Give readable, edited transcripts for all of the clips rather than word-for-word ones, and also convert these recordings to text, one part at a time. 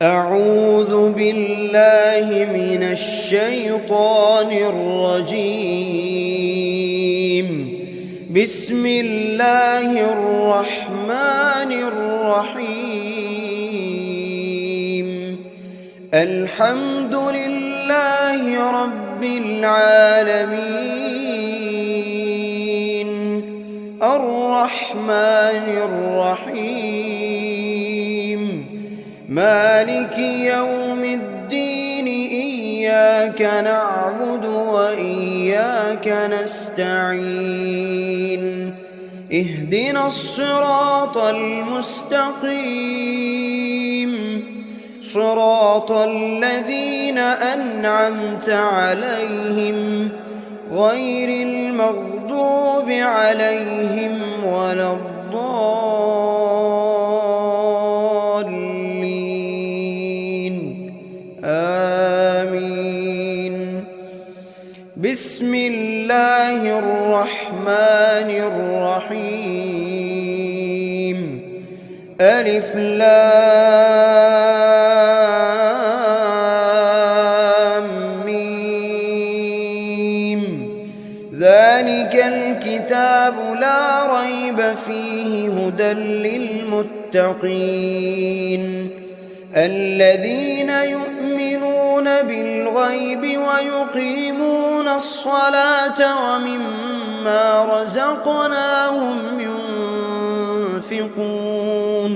أعوذ بالله من الشيطان الرجيم. بسم الله الرحمن الرحيم. الحمد لله رب العالمين، الرحمن الرحيم، مالك يوم الدين. إياك نعبد وإياك نستعين. اهدنا الصراط المستقيم، صراط الذين أنعمت عليهم غير المغضوب عليهم ولا الضالين. آمين. بسم الله الرحمن الرحيم. ألف لام ميم. ذلك الكتاب لا ريب فيه هدى للمتقين، الذين يؤمنون بالغيب ويقيمون الصلاة ومما رزقناهم ينفقون،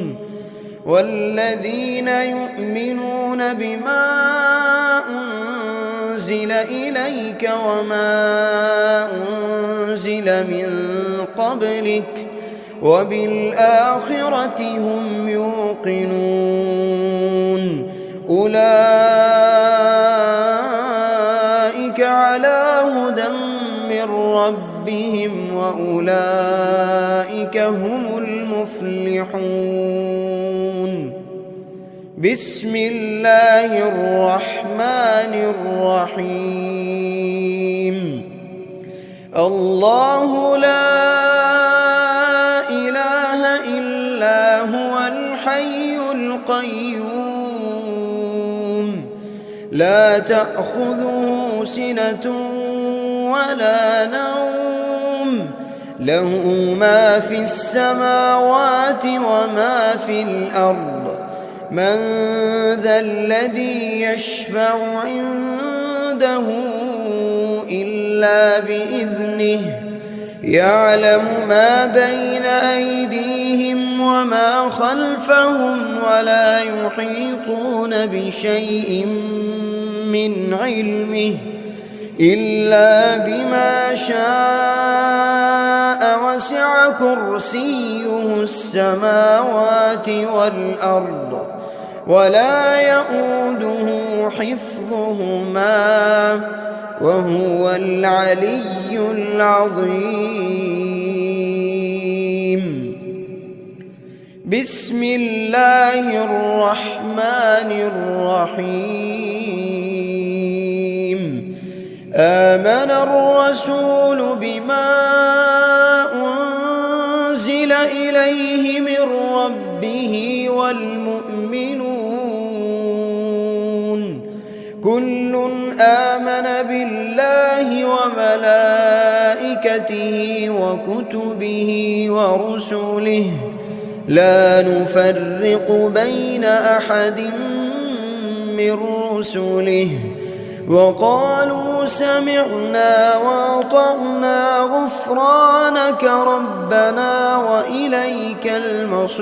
والذين يؤمنون بما أنزل إليك وما أنزل من قبلك وبالآخرة هم يوقنون. أولئك على هدى من ربهم وأولئك هم المفلحون. بسم الله الرحمن الرحيم. الله لا إله إلا هو الحي القيوم، لا تأخذه سنة ولا نوم، له ما في السماوات وما في الأرض. من ذا الذي يشفع عنده إلا بإذنه، يعلم ما بين أيديهم وما خلفهم ولا يحيطون بشيء من علمه إلا بما شاء، وسع كرسيه السماوات والأرض ولا يؤوده حفظهما وهو العلي العظيم. بسم الله الرحمن الرحيم. آمن الرسول بما أنزل إليه من ربه والمؤمنون، كل آمن بالله وملائكته وكتبه ورسله، لا نفرق بين أحد من رسله، وقالوا سمعنا وأطعنا غفرانك ربنا وإليك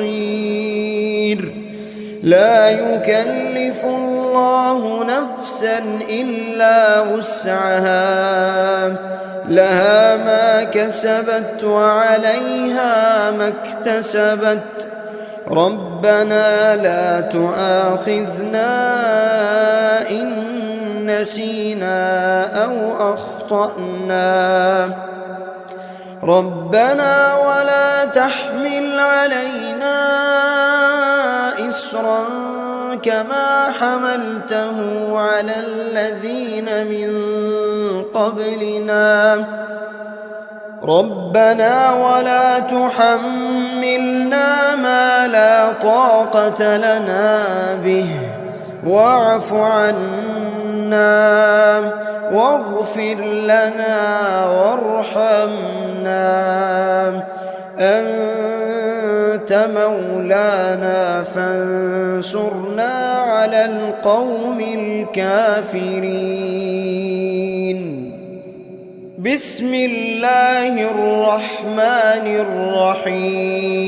المصير. لا يكلف الله نفسا إلا وسعها، لها ما كسبت وعليها ما اكتسبت. ربنا لا تؤاخذنا إن نسينا أو أخطأنا، ربنا ولا تحمل علينا إصرا كما حملته على الذين من قبلنا، ربنا ولا تحملنا ما لا طاقة لنا به واعف عنا واغفر لنا وارحمنا أنت مولانا فانصرنا على القوم الكافرين. بسم الله الرحمن الرحيم.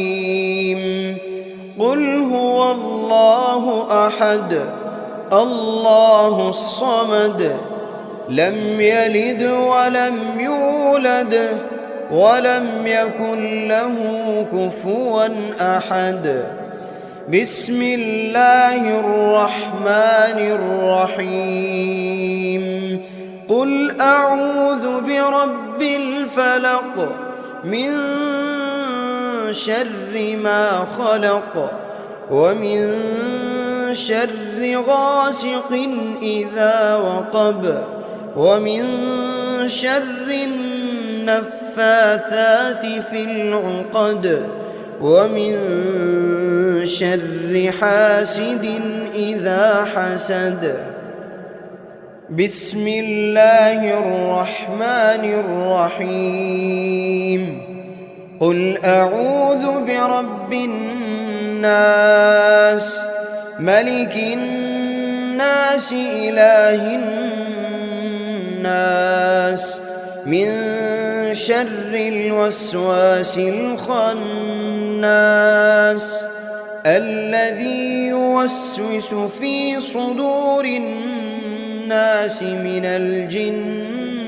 قل هو الله أحد الله الصمد لم يلد ولم يولد ولم يكن له كفوا أحد. بسم الله الرحمن الرحيم. قل أعوذ برب الفلق من شر ما خلق ومن شر غاسق إذا وقب ومن شر النفاثات في العقد ومن شر حاسد إذا حسد. بسم الله الرحمن الرحيم. قل أعوذ برب الناس ملك الناس إله الناس من شر الوسواس الخناس الذي يوسوس في صدور الناس من الجنة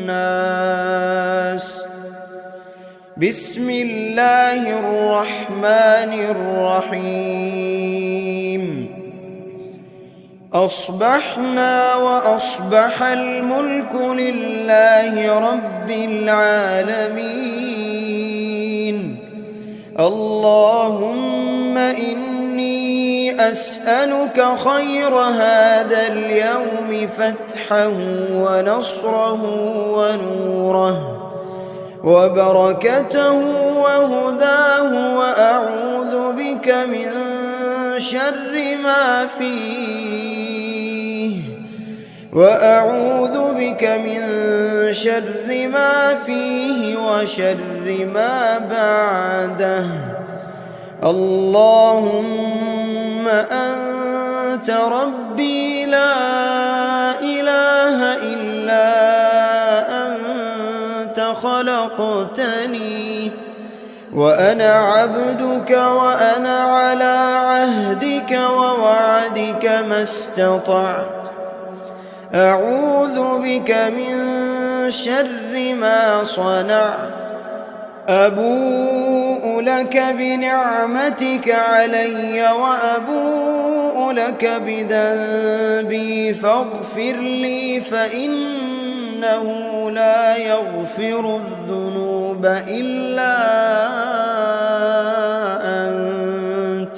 والناس. بسم الله الرحمن الرحيم. أصبحنا وأصبح الملك لله رب العالمين. اللهم إني أسألك خير هذا اليوم فتحه ونصره ونوره وبركته وهداه وأعوذ بك من شر ما فيه وشر ما بعده. اللهم أنت ربي لا إله إلا أنت خلقتني وأنا عبدك وأنا على عهدك ووعدك ما استطعت. أعوذ بك من شر ما صنعت. أبوء لك بنعمتك علي وأبوء لك بذنبي فاغفر لي فإنه لا يغفر الذنوب إلا أنت.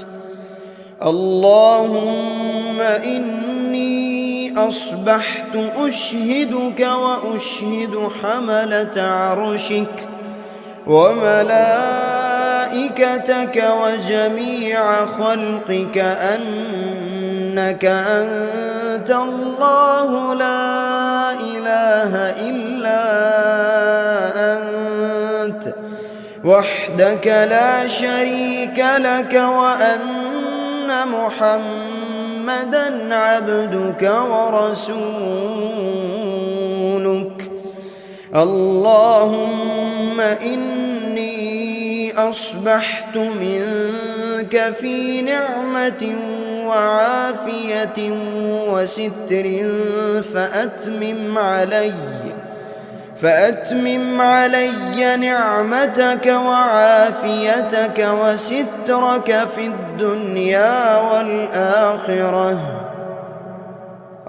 اللهم إني أصبحت أشهدك وأشهد حملة عرشك وملائكتك وجميع خلقك أنك أنت الله لا إله إلا أنت وحدك لا شريك لك وأن محمدًا عبدك ورسولك. اللهم إني أصبحت منك في نعمة وعافية وستر فأتمم علي نعمتك وعافيتك وسترك في الدنيا والآخرة.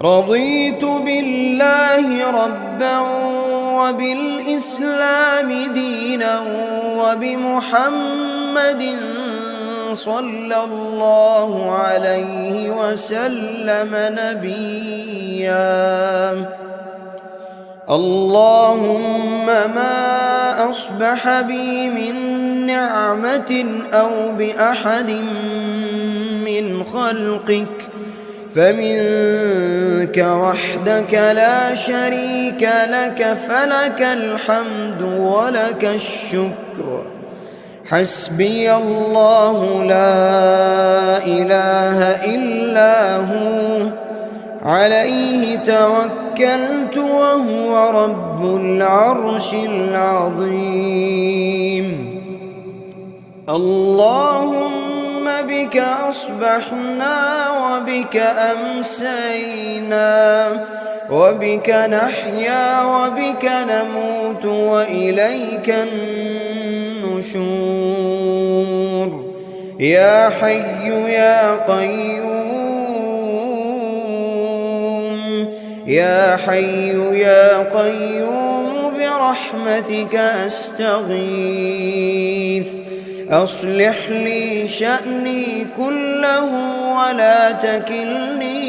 رضيت بالله ربا وبالإسلام دينا وبمحمد صلى الله عليه وسلم نبيا. اللهم ما أصبح بي من نعمة أو بأحد من خلقك فمنك وحدك لا شريك لك فلك الحمد ولك الشكر. حسبي الله لا إله إلا هو عليه توكلت وهو رب العرش العظيم. اللهم بك أصبحنا وبك أمسينا وبك نحيا وبك نموت وإليك النشور. يا حي يا قيوم يا حي يا قيوم برحمتك أستغيث. أصلح لي شأني كله ولا تكلني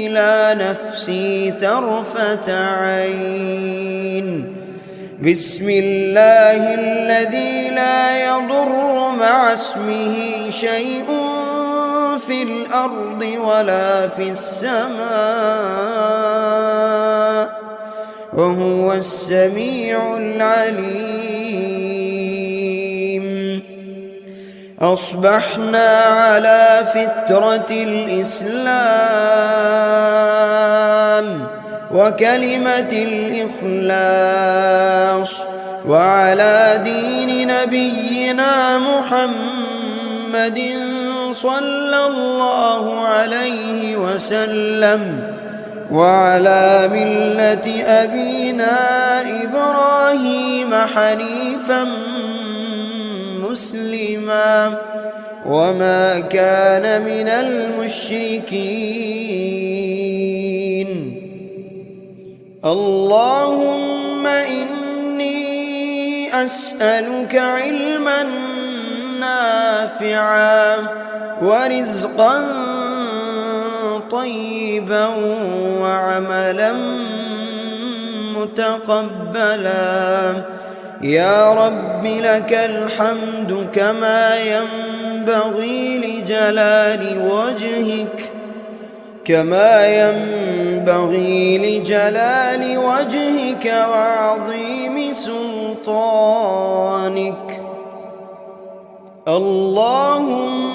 إلى نفسي طرفة عين. بسم الله الذي لا يضر مع اسمه شيء في الأرض ولا في السماء وهو السميع العليم. أصبحنا على فطرة الإسلام وكلمة الإخلاص وعلى دين نبينا محمد صلى الله عليه وسلم وعلى ملة أبينا إبراهيم حنيفا مسلما وما كان من المشركين. اللهم إني أسألك علما نافعا ورزقا طيبا وعملا متقبلا. يا رب لك الحمد كما ينبغي لجلال وجهك وعظيم سلطانك. اللهم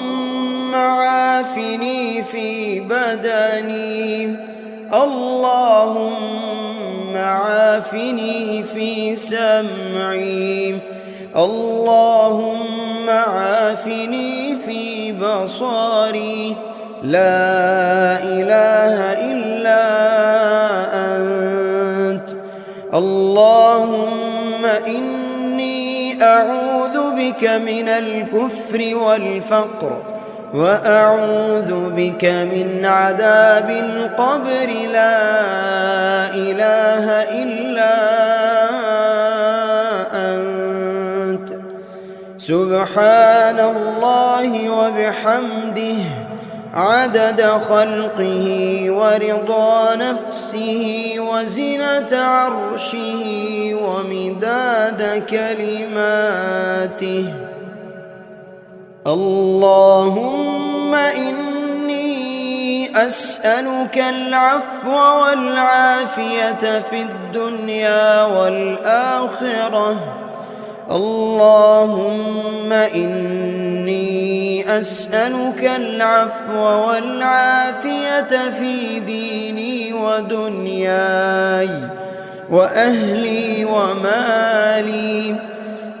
عافني في بدني اللهم عافني في سمعي اللهم عافني في بصري. لا إله إلا أنت. اللهم إني أعوذ بك من الكفر والفقر وأعوذ بك من عذاب القبر. لا إله إلا أنت. سبحان الله وبحمده عدد خلقه ورضا نفسه وزنة عرشه ومداد كلماته. اللهم إني أسألك العفو والعافية في الدنيا والآخرة. اللهم إني أسألك العفو والعافية في ديني ودنياي وأهلي ومالي.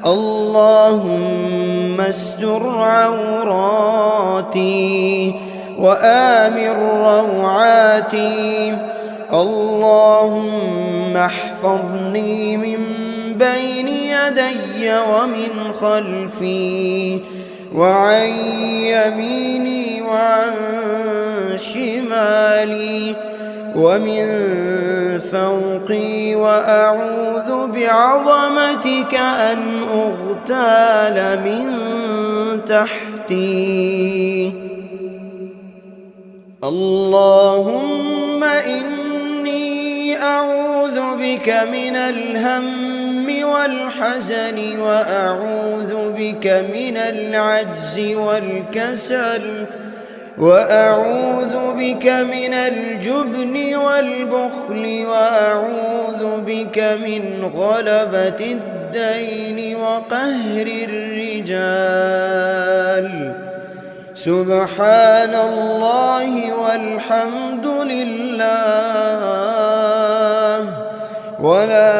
اللهم استر عوراتي وآمن روعاتي. اللهم احفظني من بين يدي ومن خلفي وعن يميني وعن شمالي ومن فوقي وأعوذ بعظمتك أن أغتال من تحتي. اللهم إني أعوذ بك من الهم والحزن وأعوذ بك من العجز والكسل وأعوذ بك من الجبن والبخل وأعوذ بك من غلبة الدين وقهر الرجال. سبحان الله والحمد لله ولا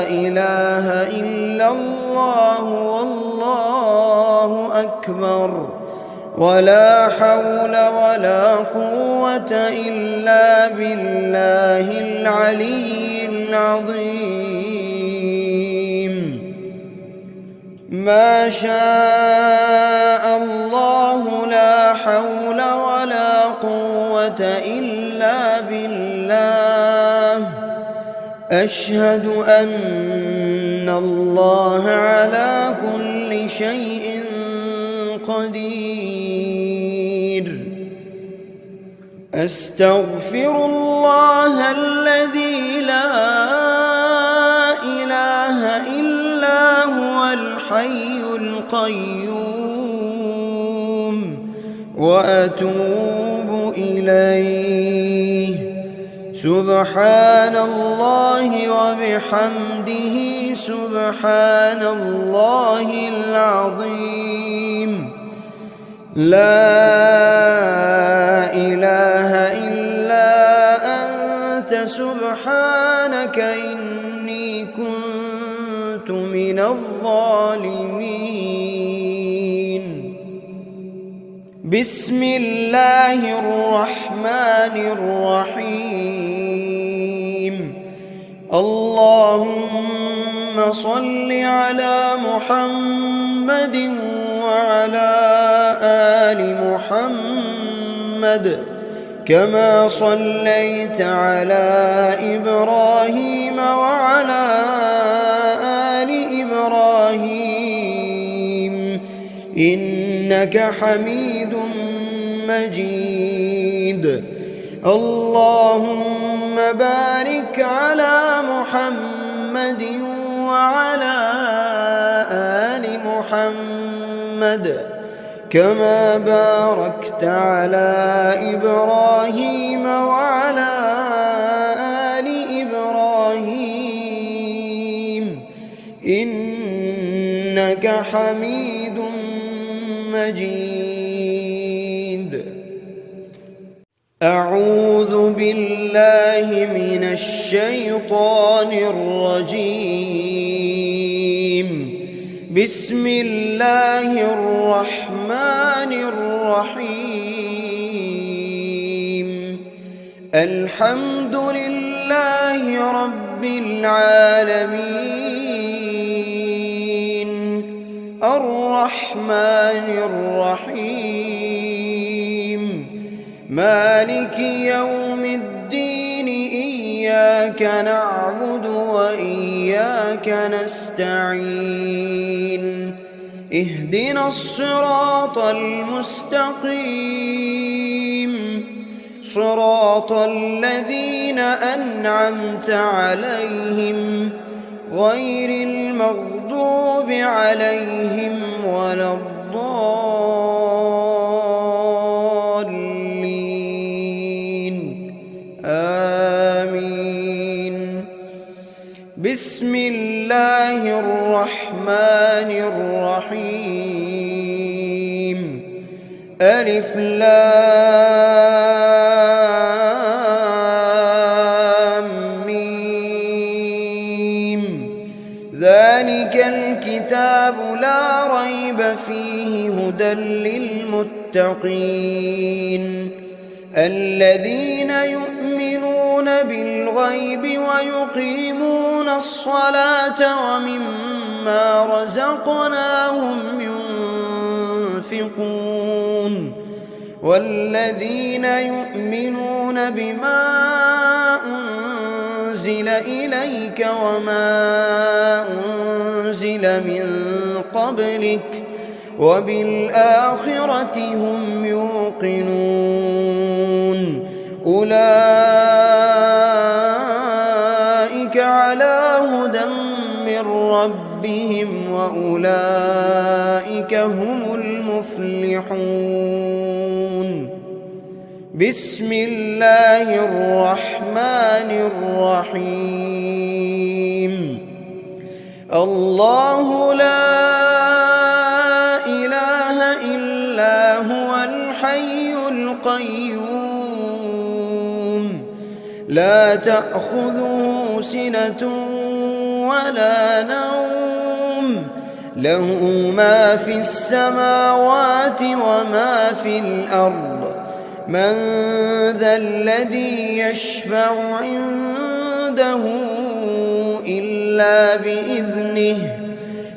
إله إلا الله والله أكبر ولا حول ولا قوة إلا بالله العلي العظيم. ما شاء الله لا حول ولا قوة إلا بالله. أشهد أن الله على كل شيء قدير. أستغفر الله الذي لا إله إلا هو الحي القيوم وأتوب إليه. سبحان الله وبحمده سبحان الله العظيم. لا إله إلا أنت سبحانك إني كنت من الظالمين. بسم الله الرحمن الرحيم. اللهم صل على محمد وعلى آل محمد كما صليت على إبراهيم وعلى آل إبراهيم إنك حميد مجيد. اللهم بارك على محمد وعلى آل محمد كما باركت على إبراهيم وعلى آل إبراهيم إنك حميد مجيد. أعوذ بالله من الشيطان الرجيم. بسم الله الرحمن الرحيم. الحمد لله رب العالمين الرحمن الرحيم مالك يوم الدين. إياك نعبد وإياك نستعين. اهدنا الصراط المستقيم صراط الذين أنعمت عليهم غير المغضوب عليهم ولا الضالين. آمين. بسم الله الرحمن الرحيم. ألف لام ميم. ذلك الكتاب لا ريب فيه هدى للمتقين الذين يؤمنون بالغيب ويقيمون الصلاة ومما رزقناهم ينفقون والذين يؤمنون بما أنزل إليك وما أنزل من قبلك وبالآخرة هم يوقنون. أولئك على هدى من ربهم وأولئك هم المفلحون. بسم الله الرحمن الرحيم الله لا إله إلا هو الحي القيوم لا تأخذه سنة ولا نوم له ما في السماوات وما في الأرض من ذا الذي يشفع عنده إلا بإذنه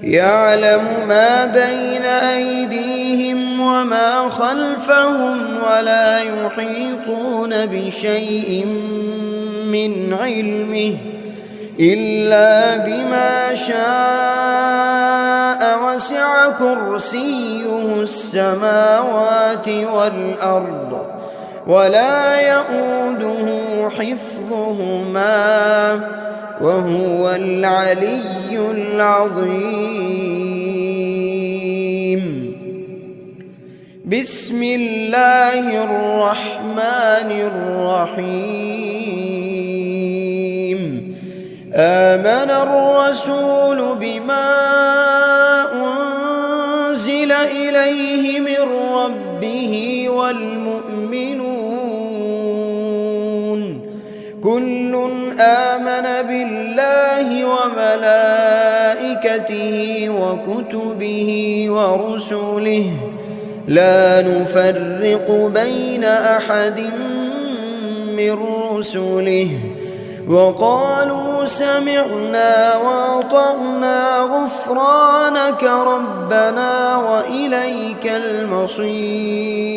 يعلم ما بين أيديهم وما خلفهم ولا يحيطون بشيء من علمه إلا بما شاء وسع كرسيه السماوات والأرض ولا يؤوده حفظهما وهو العلي العظيم بسم الله الرحمن الرحيم آمن الرسول بما أنزل إليه من ربه والمؤمنون كل آمن بالله وملائكته وكتبه ورسله لا نفرق بين أحد من رسله وقالوا سمعنا وأطعنا غفرانك ربنا وإليك المصير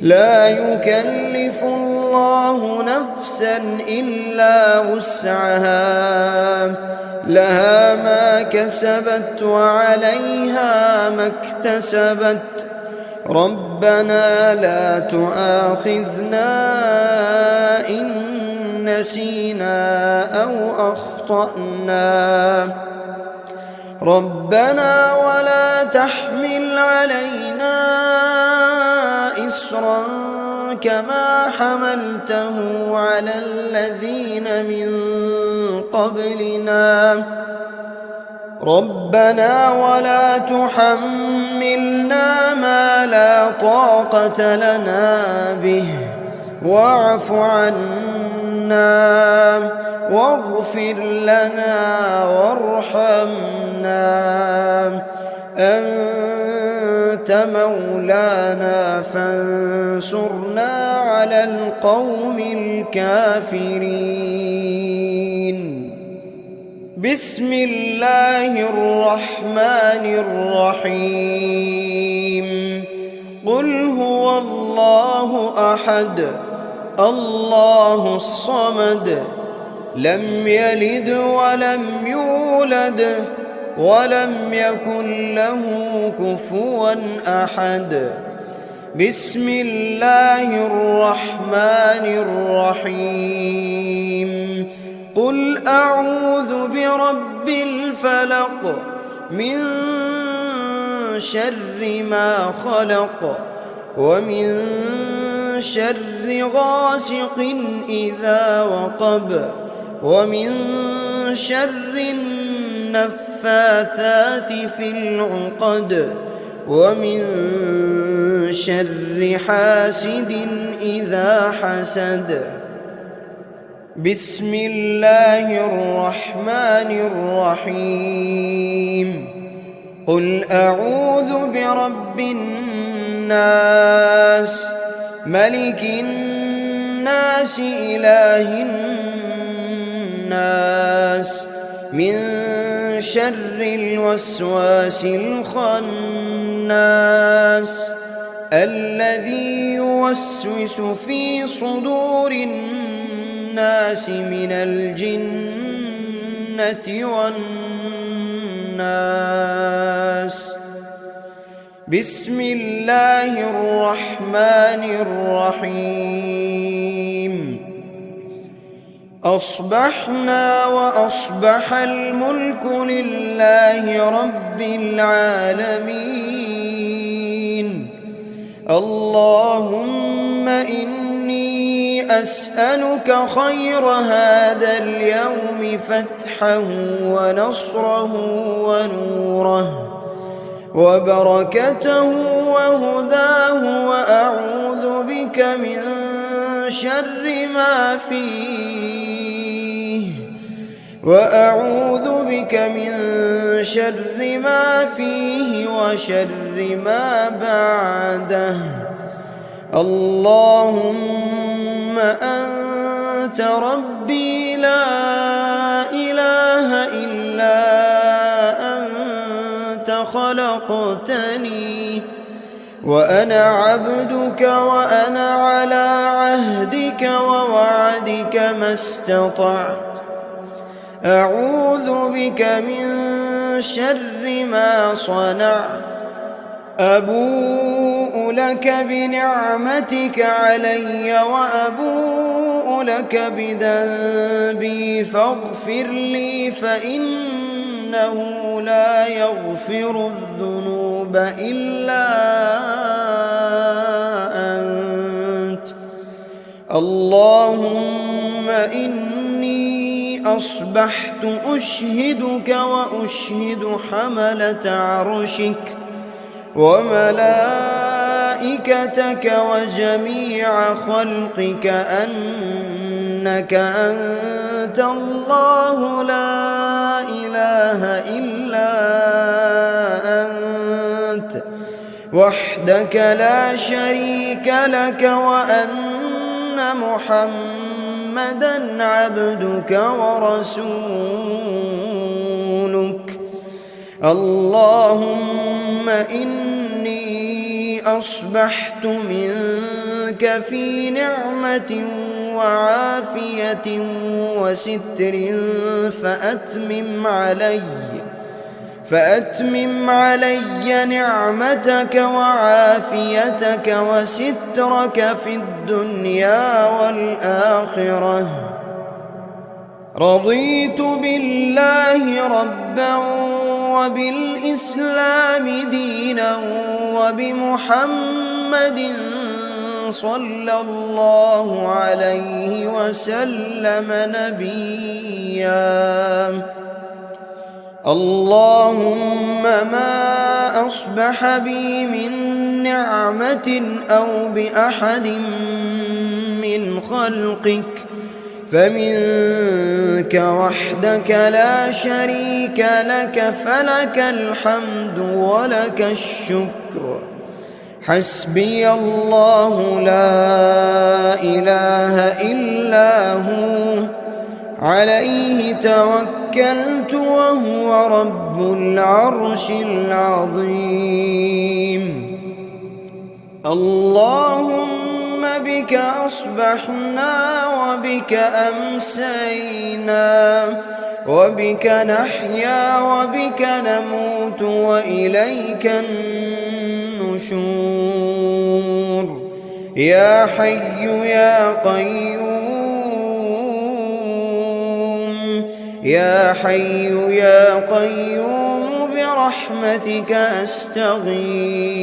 لا يكلف الله نفسا إلا وسعها لها ما كسبت وعليها ما اكتسبت ربنا لا تؤاخذنا إن نسينا أو أخطأنا ربنا ولا تحمل علينا إصرا كما حملته على الذين من قبلنا ربنا ولا تحملنا ما لا طاقة لنا به واعف عنا واغفر لنا وارحمنا أنت مولانا فانصرنا على القوم الكافرين بسم الله الرحمن الرحيم قل هو الله أحد الله الصمد لم يلد ولم يولد ولم يكن له كفوا أحد بسم الله الرحمن الرحيم قل أعوذ برب الفلق من شر ما خلق ومن شر غاسق إذا وقب ومن شر النفاثات في العقد ومن شر حاسد إذا حسد بسم الله الرحمن الرحيم قل أعوذ برب الناس ملك الناس إله الناس من شر الوسواس الخناس الذي يوسوس في صدور الناس من الجنة والناس بسم الله الرحمن الرحيم أصبحنا وأصبح الملك لله رب العالمين اللهم إني أسألك خير هذا اليوم فتحه ونصره ونوره وبركته وهداه، وأعوذ بك من شر ما فيه وشر ما بعده. اللهم أنت ربي لا إله إلا أنت خلقتني وأنا عبدك وأنا على عهدك ووعدك ما استطعت. أعوذ بك من شر ما صنعت. أبوء لك بنعمتك علي وأبوء لك بذنبي فاغفر لي فإنه لا يغفر الذنوب إلا أنت. اللهم إني أصبحت أشهدك وأشهد حملة عرشك وملائكتك وجميع خلقك أنك أنت الله لا إله إلا أنت وحدك لا شريك لك، وأن محمدًا عبدك ورسولك. اللهم إني أصبحت منك في نعمة وعافية وستر فأتمم علي نعمتك وعافيتك وسترك في الدنيا والآخرة. رضيت بالله ربا وبالإسلام دينا وبمحمد صلى الله عليه وسلم نبيا. اللهم ما أصبح بي من نعمة أو بأحد من خلقك فمنك وحدك لا شريك لك، فلك الحمد ولك الشكر. حسبي الله لا إله إلا هو عليه توكلت وهو رب العرش العظيم. اللهم بك أصبحنا وبك أمسينا وبك نحيا وبك نموت وإليك النشور. يا حي يا قيوم، يا حي يا قيوم برحمتك أستغيث.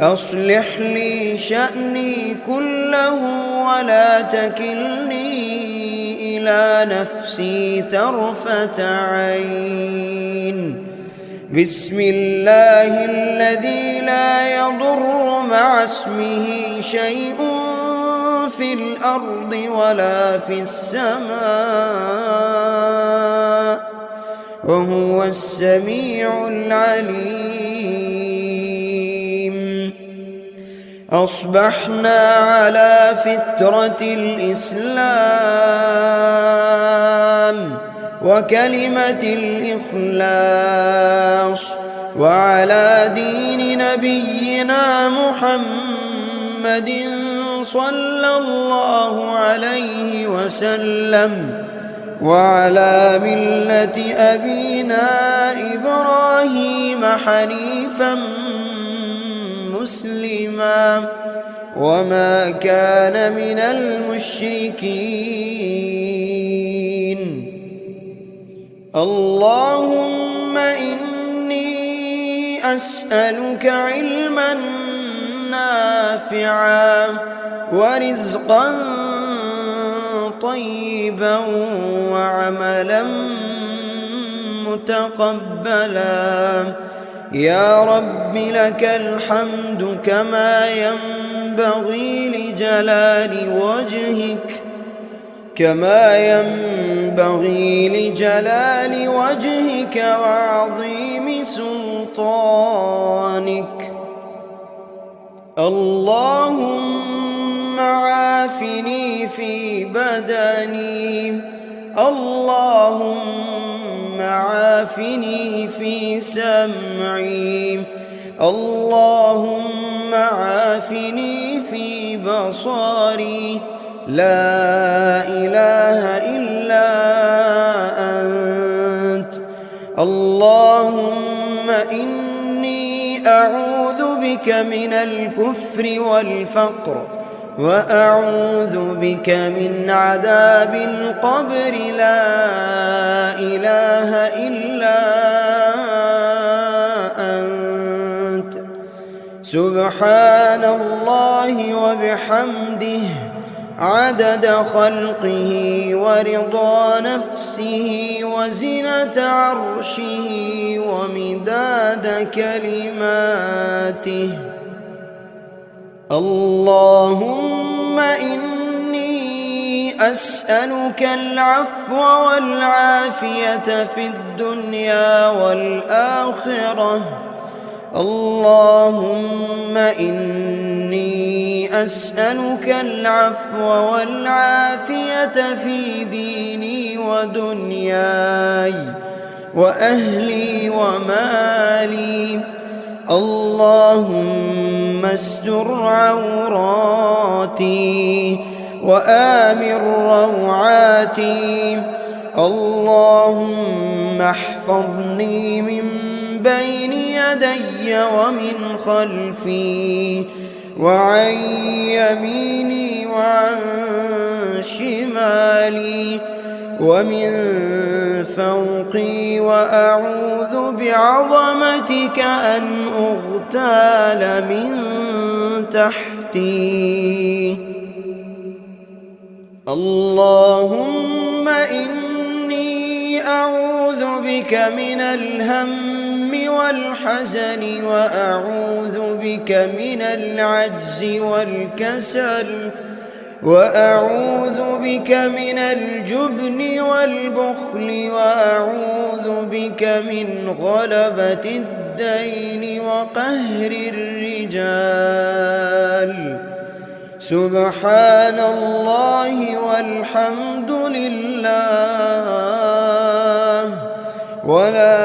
أصلح لي شأني كله ولا تكلني إلى نفسي طرفة عين. بسم الله الذي لا يضر مع اسمه شيء في الأرض ولا في السماء وهو السميع العليم. أصبحنا على فطرة الإسلام وكلمة الإخلاص وعلى دين نبينا محمد صلى الله عليه وسلم وعلى ملة أبينا إبراهيم حنيفا مسلما وما كان من المشركين. اللهم إني أسألك علما نافعا نافعا ورزقا طيبا وعملا متقبلا. يا رب لك الحمد كما ينبغي لجلال وجهك وعظيم سلطانك. اللهم عافني في بدني، اللهم عافني في سمعي، اللهم عافني في بصري. لا إله إلا أنت. اللهم إني أعوذ بك من الكفر والفقر، وأعوذ بك من عذاب القبر. لا إله إلا أنت. سبحان الله وبحمده عدد خلقه ورضا نفسه وزنة عرشه ومداد كلماته. اللهم إني أسألك العفو والعافية في الدنيا والآخرة. اللهم إني أسألك العفو والعافية في ديني ودنياي وأهلي ومالي. اللهم استر عوراتي وآمن روعاتي. اللهم احفظني من بين يدي ومن خلفي وعن يميني وعن شمالي ومن فوقي، وأعوذ بعظمتك أن أغتال من تحتي. اللهم إني أعوذ بك من الهم والحزن، وأعوذ بك من العجز والكسل، وأعوذ بك من الجبن والبخل، وأعوذ بك من غلبة الدين وقهر الرجال. سبحان الله والحمد لله ولا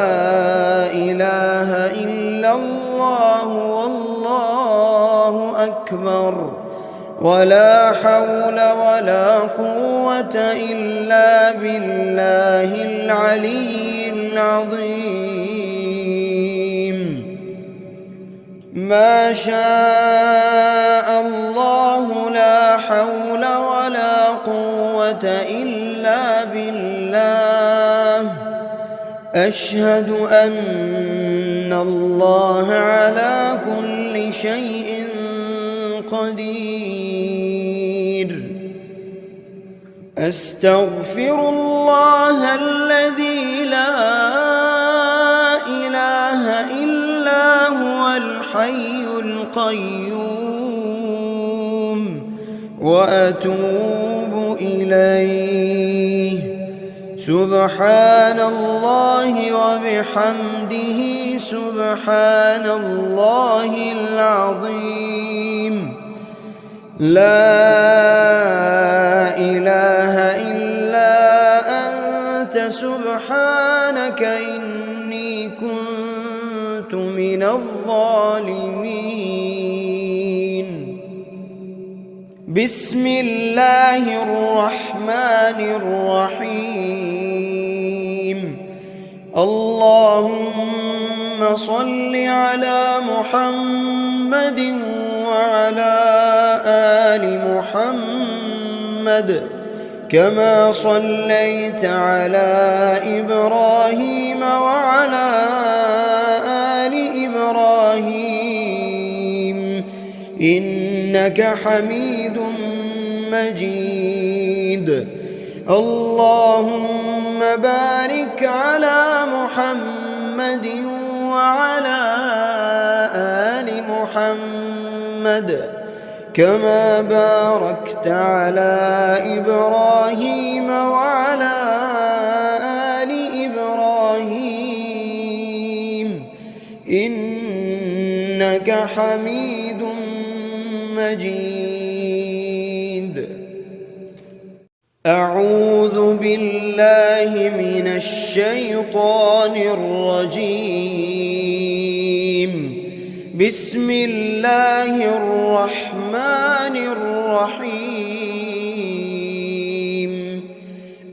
إله إلا الله والله أكبر، ولا حول ولا قوة إلا بالله العلي العظيم. ما شاء الله لا حول ولا قوة إلا بالله. أشهد أن الله على كل شيء قدير. أستغفر الله الذي لا إله إلا هو الحي القيوم، وأتوب إليه. سبحان الله وبحمده سبحان الله العظيم. لا إله إلا أنت سبحانك إني كنت من الظالمين. بسم الله الرحمن الرحيم. اللهم صل على محمد وعلى آل محمد كما صليت على إبراهيم وعلى آل إبراهيم إنك حميد مجيد. اللهم بارك على محمد وعلى آل محمد كما باركت على إبراهيم وعلى آل إبراهيم إنك حميد مجيد. أعوذ بالله من الشيطان الرجيم. بسم الله الرحمن الرحيم.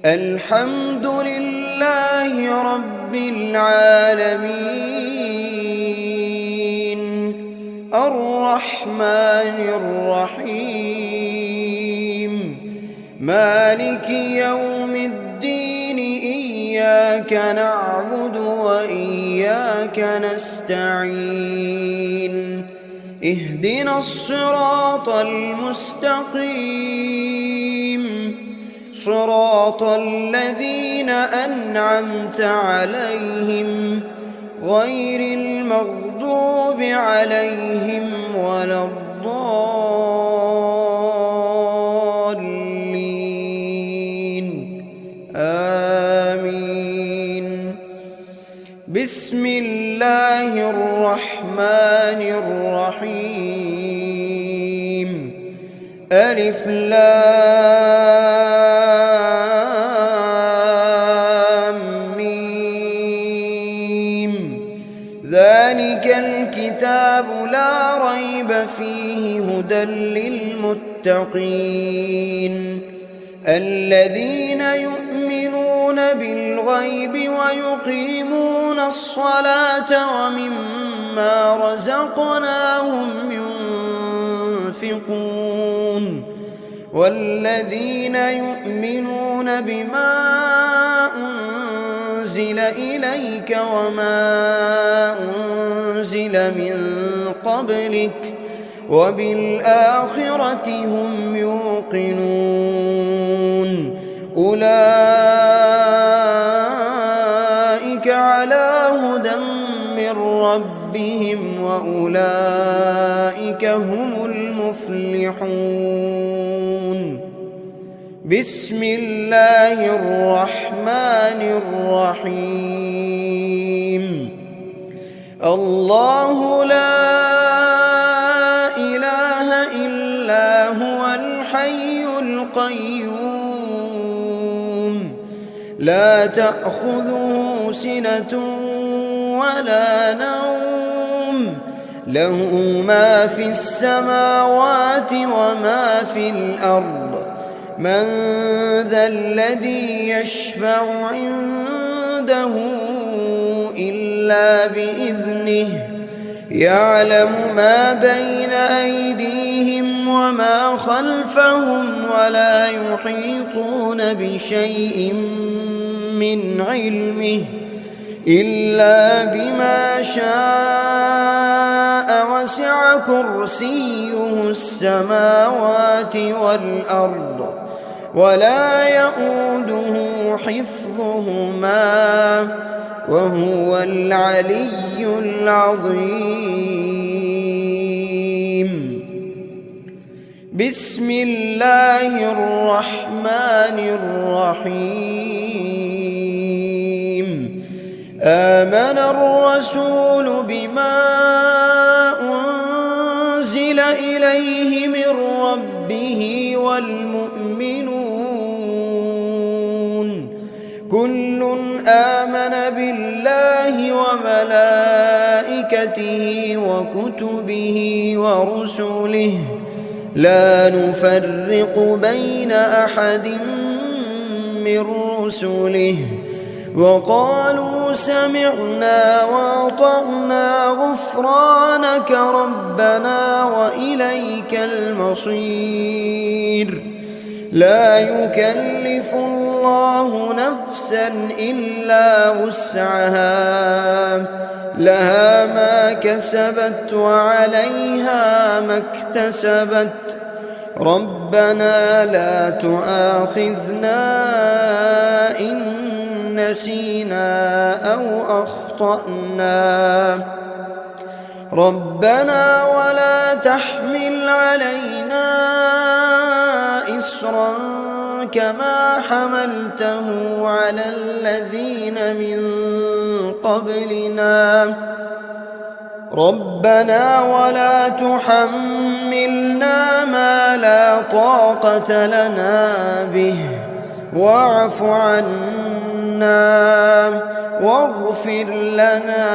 الحمد لله رب العالمين الرحمن الرحيم مالك يوم الدين إياك نعبد وإياك نستعين اهدنا الصراط المستقيم صراط الذين أنعمت عليهم غير المغضوب عليهم ولا الضالين آمين. بسم الله الرحمن الرحيم. ألف لام ميم. ذلك الكتاب لا ريب فيه هدى للمتقين الذين يؤمنون بالغيب ويقيمون الصلاة ومما رزقناهم ينفقون والذين يؤمنون بما أنزل إليك وما أنزل من قبلك وبالآخرة هم يوقنون أولئك على هدى من ربهم وأولئك هم المفلحون. بسم الله الرحمن الرحيم. الله لا إله إلا هو الحي القيوم لا تأخذه سنة ولا نوم له ما في السماوات وما في الأرض من ذا الذي يشفع عنده إلا بإذنه يعلم ما بين أيديهم وما خلفهم ولا يحيطون بشيء من علمه إلا بما شاء وسع كرسيه السماوات والأرض ولا يؤوده حفظهما وهو العلي العظيم. بسم الله الرحمن الرحيم. آمن الرسول بما أنزل إليه من ربه والمؤمنون كل آمن بالله وملائكته وكتبه ورسله لا نفرق بين أحد من رسله وقالوا سمعنا وأطعنا غفرانك ربنا وإليك المصير. لا يكلف الله نفسا إلا وسعها لها ما كسبت وعليها ما اكتسبت ربنا لا تؤاخذنا إن نسينا أو أخطأنا ربنا ولا تحمل علينا إصرا كما حملته على الذين من قبلنا ربنا ولا تحملنا ما لا طاقة لنا به واعف عنا واغفر لنا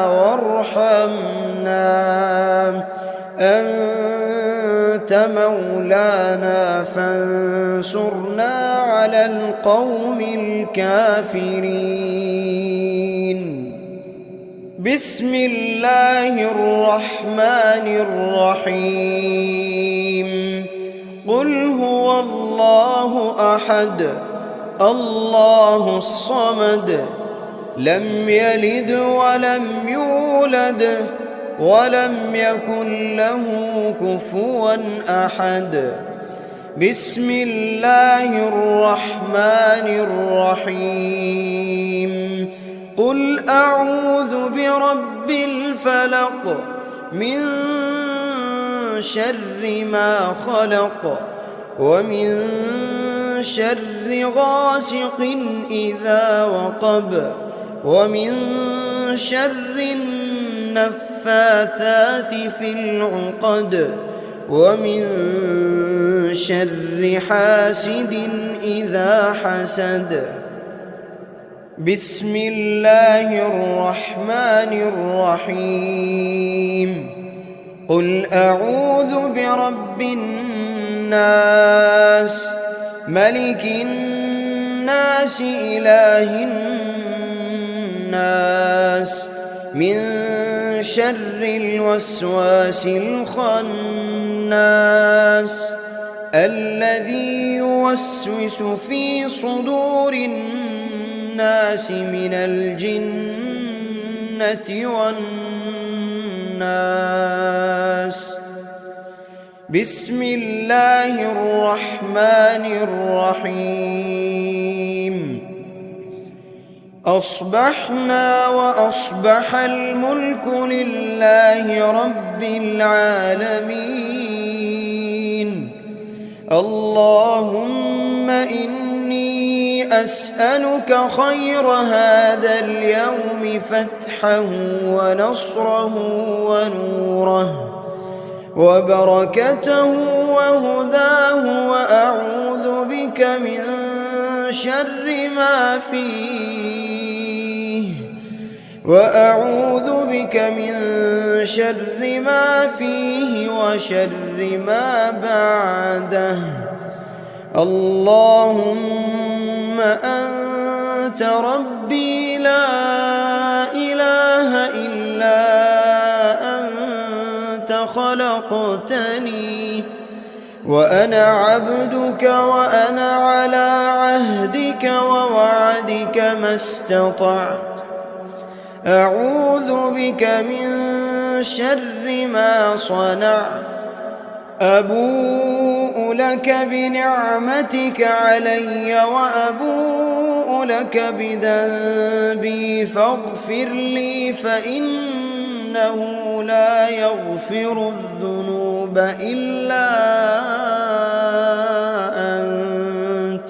وارحمنا أنت مولانا فانصرنا على القوم الكافرين. بسم الله الرحمن الرحيم. قل هو الله أحد الله الصمد لم يلد ولم يولد ولم يكن له كفوا أحد. بسم الله الرحمن الرحيم. قل أعوذ برب الفلق من شر ما خلق ومن شر غاسق إذا وقب ومن شر النفاثات في العقد ومن شر حاسد إذا حسد. بسم الله الرحمن الرحيم. قل أعوذ برب الناس ملك الناس إله الناس من شر الوسواس الخناس الذي يوسوس في صدور الناس من الجنة والناس. بسم الله الرحمن الرحيم. أصبحنا وأصبح الملك لله رب العالمين. اللهم إني أسألك خير هذا اليوم فتحه ونصره ونوره وبركته وهداه وأعوذ بك من شر ما فيه وشر ما بعده. اللهم أنت ربي لا إله إلا أنت خلقتني وأنا عبدك وأنا على عهدك ووعدك ما استطعت. أعوذ بك من شر ما صنعت. أبوء لك بنعمتك علي وأبوء لك بذنبي فاغفر لي فإنه لا يغفر الذنوب إلا أنت.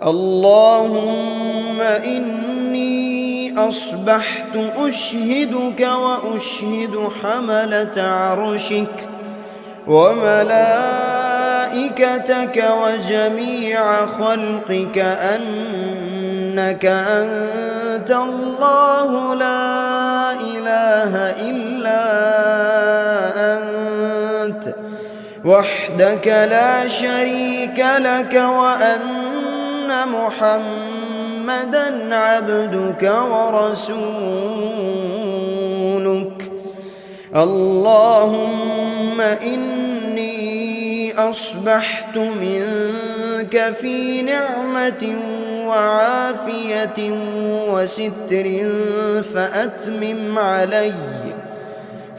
اللهم إني أصبحت أشهدك وأشهد حملة عرشك وملائكتك وجميع خلقك أنك أنت الله لا إله إلا أنت وحدك لا شريك لك وأن محمدًا عبدك ورسولك. اللهم إني أصبحت منك في نعمة وعافية وستر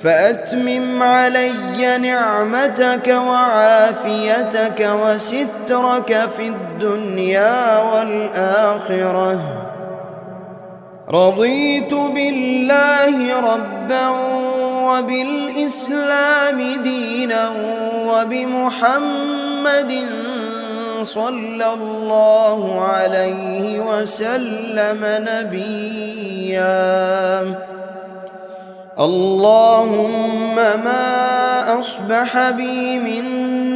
فأتمم علي نعمتك وعافيتك وسترك في الدنيا والآخرة. رضيت بالله ربا وبالإسلام دينا وبمحمد صلى الله عليه وسلم نبيا. اللهم ما أصبح بي من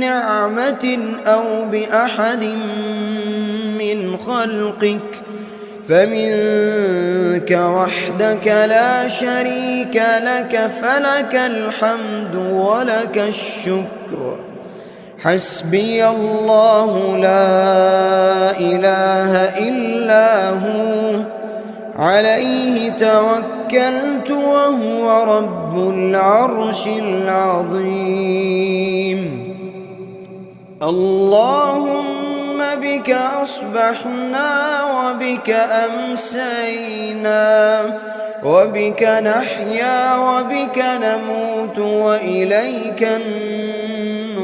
نعمة أو بأحد من خلقك فمنك وحدك لا شريك لك، فلك الحمد ولك الشكر. حسبي الله لا إله إلا هو، عليه توكلت وهو رب العرش العظيم. اللهم بك أصبحنا وبك أمسينا وبك نحيا وبك نموت وإليك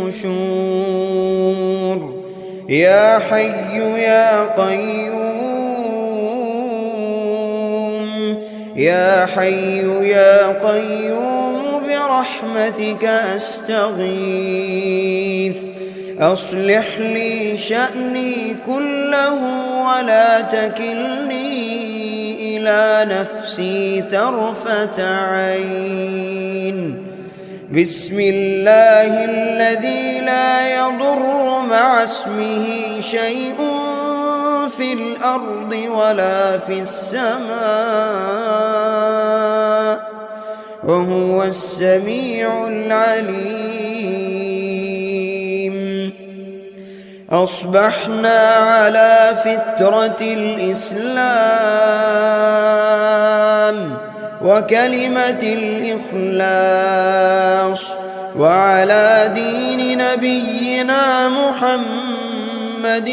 النشور. يا حي يا قيوم، يا حي يا قيوم برحمتك أستغيث. أصلح لي شأني كله ولا تكلني إلى نفسي طرفة عين. بسم الله الذي لا يضر مع اسمه شيء في الأرض ولا في السماء وهو السميع العليم. أصبحنا على فطرة الإسلام وكلمة الإخلاص وعلى دين نبينا محمد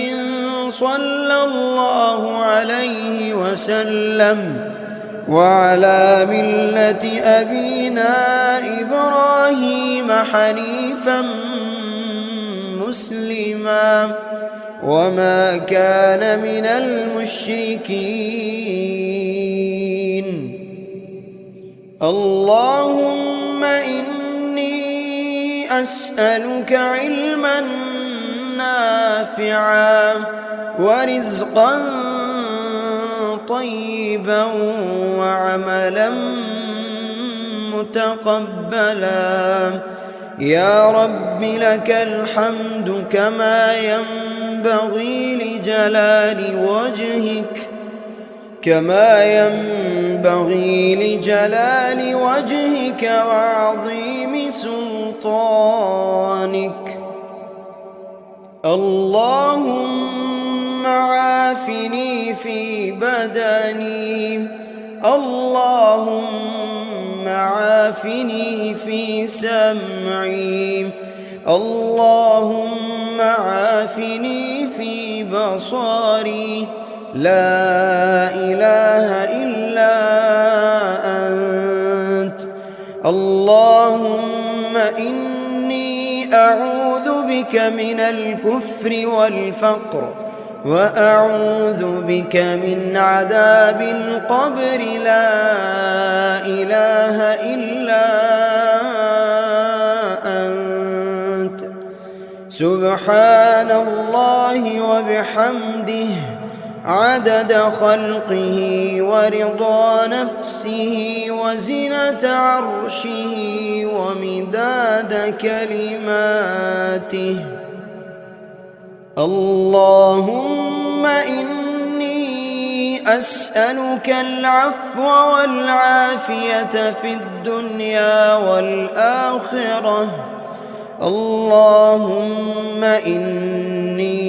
صلى الله عليه وسلم وعلى ملة أبينا إبراهيم حنيفا مسلما وما كان من المشركين. اللهم إني أسألك علما نافعا ورزقا طيبا وعملا متقبلا. يا رب لك الحمد كما ينبغي لجلال وجهك وعظيم سلطانك. اللهم عافني في بدني، اللهم عافني في سمعي، اللهم عافني في بصري. لا إله إلا أنت. اللهم إني أعوذ بك من الكفر والفقر وأعوذ بك من عذاب القبر. لا إله إلا أنت. سبحان الله وبحمده عدد خلقه ورضا نفسه وزنة عرشه ومداد كلماته. اللهم إني أسألك العفو والعافية في الدنيا والآخرة. اللهم إني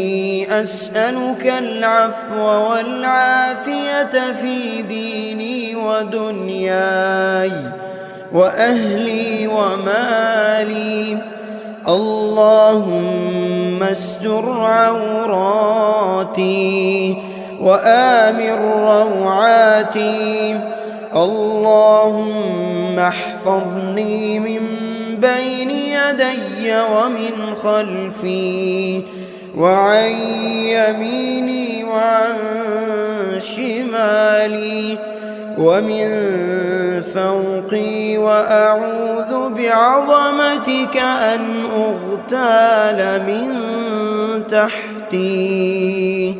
أسألك العفو والعافية في ديني ودنياي وأهلي ومالي. اللهم استر عوراتي وآمن روعاتي. اللهم احفظني من بين يدي ومن خلفي وعن يميني وعن شمالي ومن فوقي، وأعوذ بعظمتك أن أغتال من تحتي.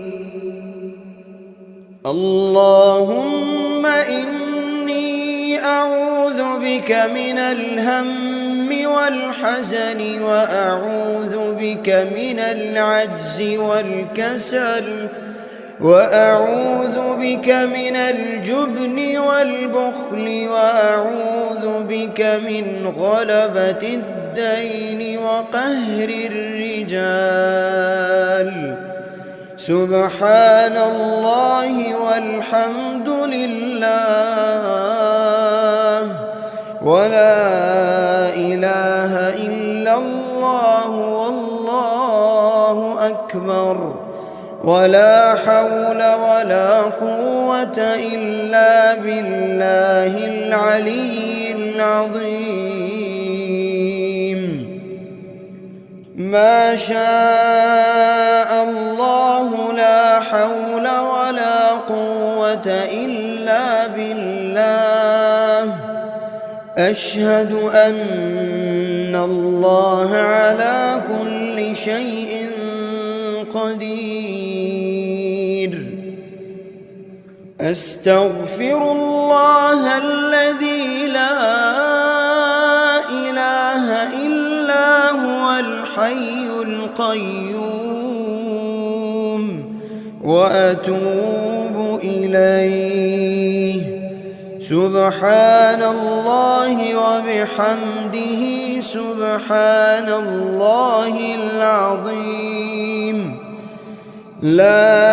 اللهم إني أعوذ بك من الهم والحزن، وأعوذ بك من العجز والكسل، وأعوذ بك من الجبن والبخل، وأعوذ بك من غلبة الدين وقهر الرجال. سبحان الله والحمد لله ولا إله إلا الله والله أكبر، ولا حول ولا قوة إلا بالله العلي العظيم. ما شاء الله لا حول ولا قوة إلا بالله. أشهد أن الله على كل شيء قدير. أستغفر الله الذي لا إله إلا هو الحي القيوم، وأتوب إليه. سبحان الله وبحمده سبحان الله العظيم. لا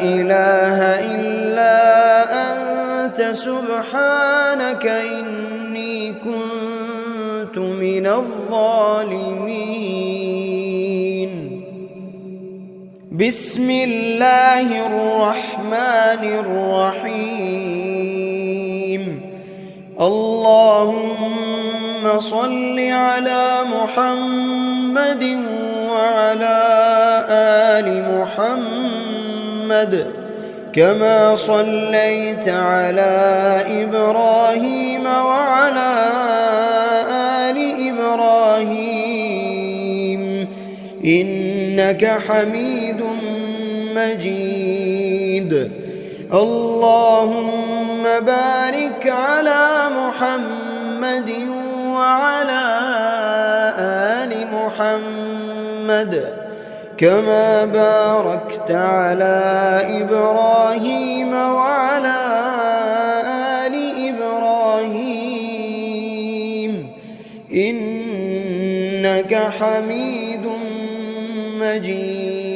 إله إلا أنت سبحانك إني كنت من الظالمين. بسم الله الرحمن الرحيم. اللهم صل على محمد وعلى آل محمد كما صليت على إبراهيم وعلى آل إبراهيم إنك حميد مجيد. اللهم بارك على محمد وعلى آل محمد كما باركت على إبراهيم وعلى آل إبراهيم إنك حميد مجيد.